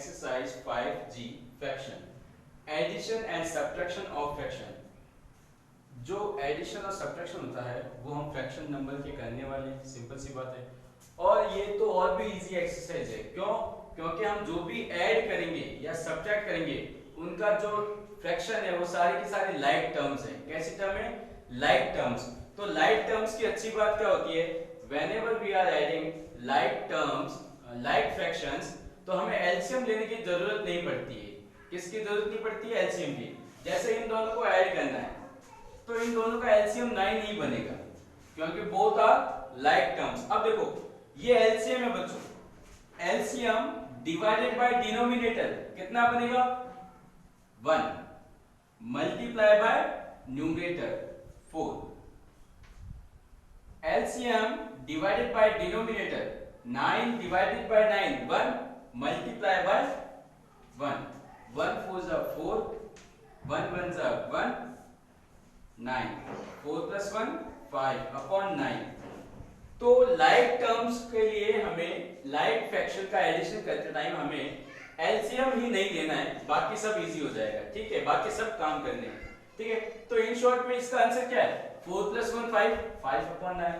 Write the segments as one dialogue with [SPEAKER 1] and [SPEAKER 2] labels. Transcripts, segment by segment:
[SPEAKER 1] exercise 5G fraction addition and subtraction of fraction. जो addition और subtraction होता है वो हम फ्रैक्शन नंबर के करने वाले हैं, सिंपल सी बात है। और ये तो और भी इजी एक्सरसाइज है, क्यों? क्योंकि हम जो भी ऐड करेंगे या सब्ट्रैक्ट करेंगे उनका जो फ्रैक्शन है वो सारे के सारे लाइक टर्म्स हैं। कैसी टर्म है? Like terms. तो लाइक टर्म्स की अच्छी बात क्या होती है, whenever we are adding like terms like fractions तो हमें एलसीएम लेने की जरूरत नहीं पड़ती है। किसकी जरूरत नहीं पड़ती है? एलसीएम की। जैसे इन दोनों को ऐड करना है तो इन दोनों का एलसीएम 9 नहीं बनेगा क्योंकि बोथ आर लाइक टर्म्स। अब देखो ये एलसीएम है बच्चों, एलसीएम डिवाइडेड बाय डिनोमिनेटर कितना बनेगा? 1 multiply by numerator 4। LCM divided by denominator 9 divided by 9 1 multiply by 1 1 4 जा 4 1 1 जा 1 9 4 plus 1 5 upon 9। तो लाइक टर्म्स के लिए हमें लाइक फ्रैक्शन का एडिशन करते टाइम हमें एलसीएम ही नहीं लेना है, बाकी सब इजी हो जाएगा। ठीक है, बाकी सब काम करने हैं। ठीक है, तो इन शॉर्ट में इसका आंसर क्या है? 4 plus 1 5 5 upon 9।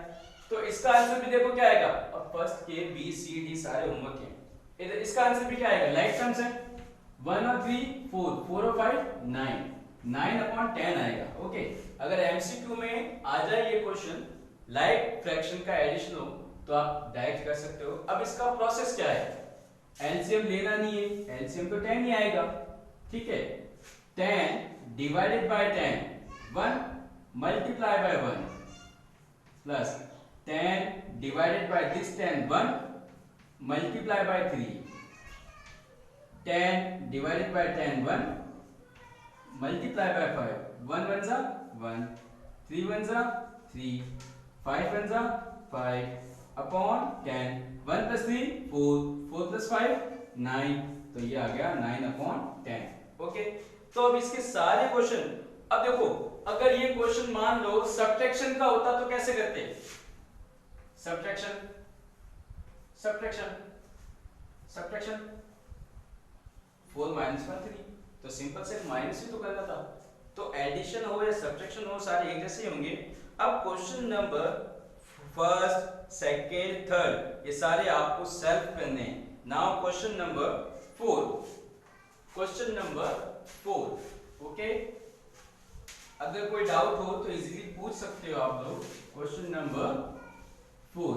[SPEAKER 1] तो इसका आंसर भी देखो क्या आएगा। अब फर्स्ट के बी सी डी सारे होमवर्क हैं, इधर इसका आंसर भी क्या आएगा? लाइक टर्म्स है 1 और 3 4 4 और 5 9 9 अपॉन 10 आएगा। ओके, अगर एमसीक्यू में आ जाए ये क्वेश्चन लाइक फ्रैक्शन का एडिशन हो तो आप डायरेक्ट कर सकते हो। अब इसका प्रोसेस क्या है? एलसीएम लेना नहीं है, एलसीएम तो 10 ही आएगा। ठीक है, 10 divided by 10 1 multiply by 1 plus 10 divided by this 10 1 multiply by 3 10 divided by 10 1 multiply by 5 1 1 जा 1 3 1 जा 3 5 1 जा 5 upon 10 1 plus 3 4 4 plus 5 9। तो ये आ गया 9 upon 10। ओके, तो अब इसके सारे क्वेश्चन, अब देखो अगर ये क्वेश्चन मान लो सब्ट्रैक्शन का होता तो कैसे करते? सब्ट्रैक्शन सब्ट्रैक्शन सब्ट्रैक्शन 4 minus 1 3, तो सिंपल से माइनस ही तो करना था। तो एडिशन हो या सब्ट्रैक्शन हो सारे एक जैसे ही होंगे। अब question number first second third ये सारे आपको सेल्फ करने हैं। Now question number 4, question number 4। Okay, अगर कोई डाउट हो तो इजीली पूछ सकते हो आप लोग। क्वेश्चन नंबर 4,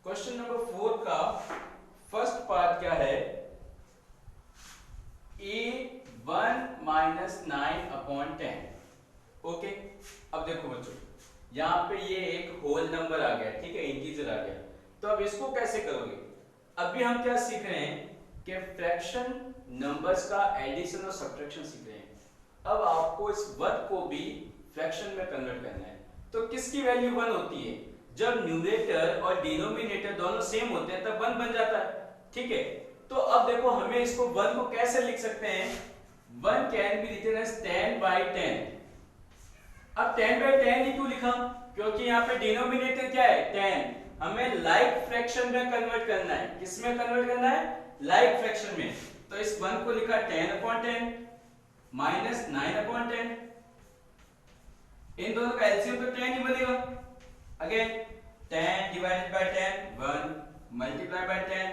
[SPEAKER 1] क्वेश्चन नंबर 4 का फर्स्ट पार्ट क्या है? a1 minus 9 upon 10। ओके, अब देखो बच्चों यहाँ पे ये एक होल नंबर आ गया, ठीक है, इंटीजर आ गया। तो अब इसको कैसे करोगे? अभी हम क्या सीख रहे हैं कि फ्रैक्शन नंबर्स का एडिशन और सब्ट्रैक्शन सीख रहे हैं। अब आपको इस वर्ग को भी फ्रैक्शन में कन्वर्ट करना है। तो किसकी वैल्यू 1 होती है? जब न्यूमरेटर और डिनोमिनेटर दोनों सेम होते हैं तब 1 बन जाता है। ठीक है, तो अब देखो हमें इसको 1 को कैसे लिख सकते हैं? 1 can be written as 10 by 10। अब 10 by 10 ही क्यों लिखा? क्योंकि यहाँ पे डिनोमिनेटर क्या है? 10। हमें लाइक फ्रैक्शन में कन्वर्ट करना है। किस में कन्वर्ट करना है? लाइक फ्रैक्शन में। तो इस 1 को लिखा 10 upon 10 माइनस 9 upon 10। इन दोनों का एलसीएम तो 10 ही बनेगा। Again 10 divided by 10 1 multiply by 10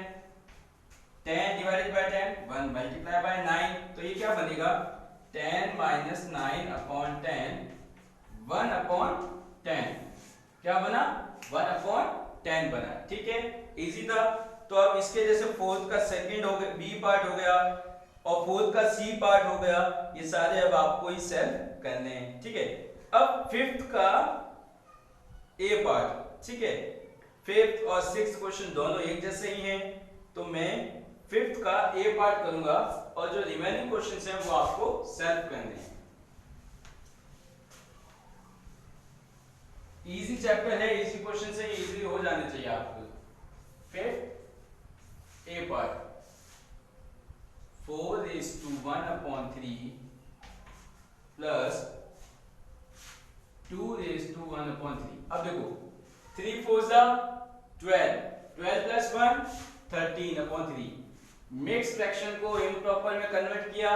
[SPEAKER 1] 10 divided by 10 1 multiply by 9। तो ये क्या बनेगा? 10 minus 9 upon 10 1 upon 10। क्या बना? 1 upon 10 बना। ठीक है, इजी था। तो अब इसके जैसे फोर्थ का सेकंड हो गया, बी पार्ट हो गया, और फोर्थ का सी पार्ट हो गया। ये सारे अब आपको ही सेल्फ करने हैं। ठीक है, अब फिफ्थ का ए पार्ट। ठीक है, फिफ्थ और सिक्स्थ क्वेश्चन दोनों एक जैसे ही हैं, तो मैं फिफ्थ का ए पार्ट करूंगा और जो रिमेनिंग क्वेश्चंस हैं वो आपको सेल्फ करने हैं। इजी चैप्टर है, इजी क्वेश्चन से इजीली हो जाने चाहिए आपको। Fifth A part 4 is to 1 upon 3 plus 2⁻3। अब देखो 3 4 जा 12, 12 प्लस 1 13/3। मिक्स फ्रैक्शन को इम्प्रॉपर में कन्वर्ट किया,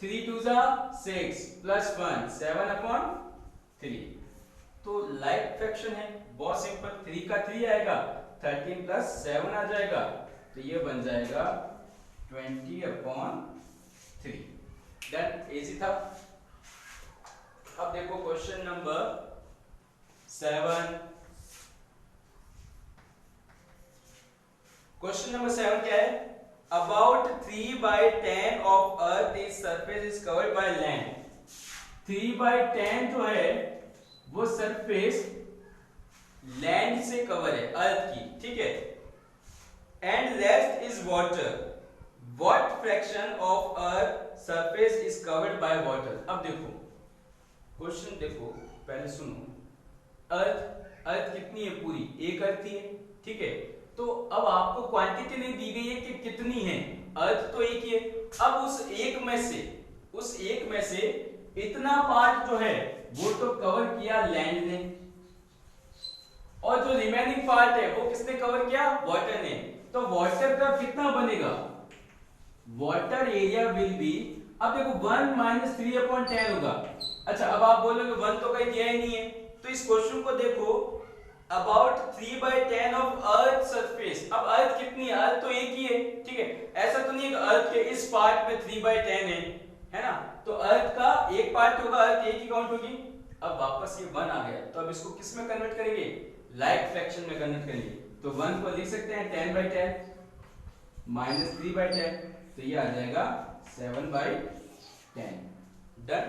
[SPEAKER 1] 3 2 जा 6 प्लस 1 7/3। तो लाइक फ्रैक्शन है, बहुत सिंपल, 3 का 3 आएगा, 13 प्लस 7 आ जाएगा, तो ये बन जाएगा 20/3। डन, इजी था। अब देखो क्वेश्चन नंबर 7। क्वेश्चन नंबर 7 क्या है? About 3/10 of Earth is surface is covered by land। 3/10 जो है वो सरफेस लैंड से कवर है, अर्थ की, ठीक है। And rest is water. What fraction of earth surface is covered by water. अब देखो क्वेश्चन, देखो पहले सुनो। अर्थ कितनी है? पूरी एक अर्थ ही है, ठीक है। तो अब आपको क्वांटिटी नहीं दी गई है कि कितनी है, अर्थ तो एक ही है। अब उस एक में से इतना पार्ट जो है वो तो कवर किया लैंड ने, और जो रिमेनिंग पार्ट है वो किसने कवर किया? वाटर ने। तो वाटर का कितना बनेगा? वाटर एरिया विल बी, अब देखो 1 - 3/10 होगा। अच्छा, अब आप बोलोगे 1 तो कहीं दिया ही नहीं है, तो इस क्वेश्चन को देखो, अबाउट 3/10 ऑफ अर्थ सरफेस। अब अर्थ कितनी है? अर्थ तो एक ही है, ठीक है। ऐसा तो नहीं है कि अर्थ के इस पार्ट में 3/10 है ना, तो अर्थ का एक पार्ट होगा, अर्थ एक ही काउंट होगी। अब वापस ये 1 आ गया, तो अब इसको किस में कन्वर्ट करेंगे? लाइक फ्रैक्शन में कन्वर्ट करेंगे। तो 1 को लिख सकते हैं 10/10 माइनस 3/10, तो ये आ जाएगा 7/10। डन।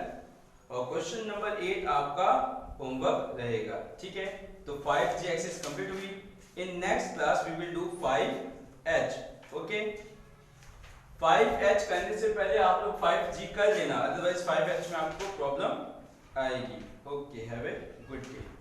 [SPEAKER 1] और क्वेश्चन नंबर 8 आपका होमवर्क रहेगा, ठीक है। तो 5G एक्सरसाइज कंप्लीट हुई। In next class we will do 5H, okay. 5H करने से पहले आप लोग 5G कर लेना, अदरवाइज 5H में आपको प्रॉब्लम आएगी। Okay, have a good day.